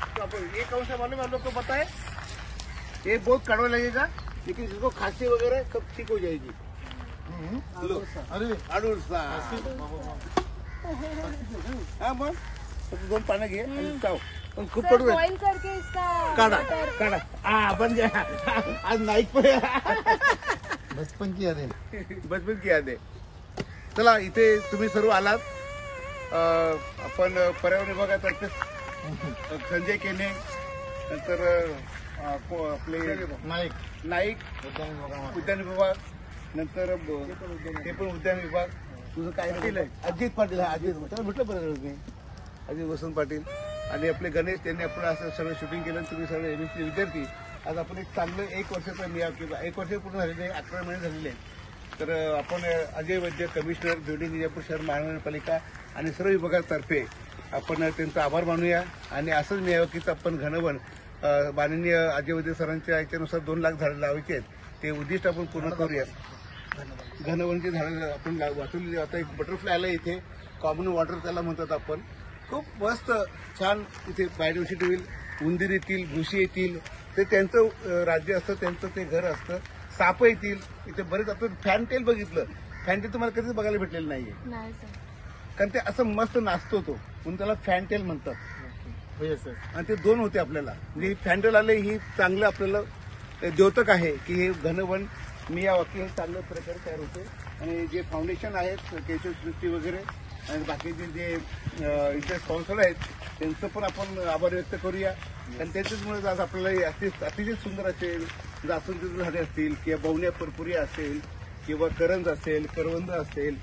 तो अपन ये कौन सा मालूम है आप लोग को पता है? ये बहुत कड़वा लगेगा लेकिन जिसको खांसी वगैरह सब ठीक हो जाएगी। अरे अडुळसा हाँ मग दोन पानं घे आणि चाव पण खूप कडू आहे। बॉईल करके इसका काढा काढा हाँ बन गया आज नाईक पे बचपन की याद आहे। चला इथे तुम्ही सर्व आलात। आपण पर्यावरण विभागातर्फे संजय केने नंतर आपले नाईक उद्यान विभाग नंतर ते पण उद्यान विभाग तुझं काय अजित पाटील हा अजित म्हटलं बरं अजित वसंत पाटील आणि आपले गणेश त्यांनी आपण असं सगळं शूटिंग केलं। तुम्ही सगळे एमएससी विद्यार्थी आज आपण एक चांगलं 1 वर्षाचा नियाव किंवा 1 वर्ष पूर्ण झालेले 11 महिने झालेले आहेत। तर आपण अजय वैद्य कमिशनर भिवंडी विजापूर शहर महानगरपालिका आणि सर्व विभागातर्फे आपण त्यांचा आभार मानूया आणि असंच नियावकीच आपण घनवन माननीय अजय वैद्य सरांच्या याच्यानुसार 2 लाख झाडं लावायचे आहेत ते उद्दिष्ट आपण पूर्ण करूया। घनवनची झाडं आपण वाचवलेली। आता एक बटरफ्लाय आलं इथे कॉमन वॉटर त्याला म्हणतात आपण। खूप मस्त छान इथे बायोडायव्हर्सिटी होईल। उंदीर येतील घुशी येतील ते त्यांचं राज्य असतं त्यांचं ते घर असतं। साप येतील इथे बरेच। आपण फॅनटेल बघितलं फॅनटेल तुम्हाला कधीच बघायला भेटलेलं नाहीये कारण ते असं मस्त नाचतो तो म्हणून त्याला फॅनटेल म्हणतात। आणि ते 2 होते आपल्याला म्हणजे फॅनटेल आले ही चांगलं आपल्याला द्योतक आहे की हे घनवन मियावाकी हे चांगलं प्रकारे तयार होते। आणि जे फाउंडेशन आहेत केशव सृष्टी वगैरे आणि बाकीचे जे इथे स्पॉन्सर आहेत त्यांचं पण आपण आभार व्यक्त करूया आणि त्यांच्याचमुळे आज आपल्याला अतिशय सुंदर असेल जास्वंदीची झाडे असतील किंवा बवण्या परपुरी असेल किंवा करंज असेल करवंद असेल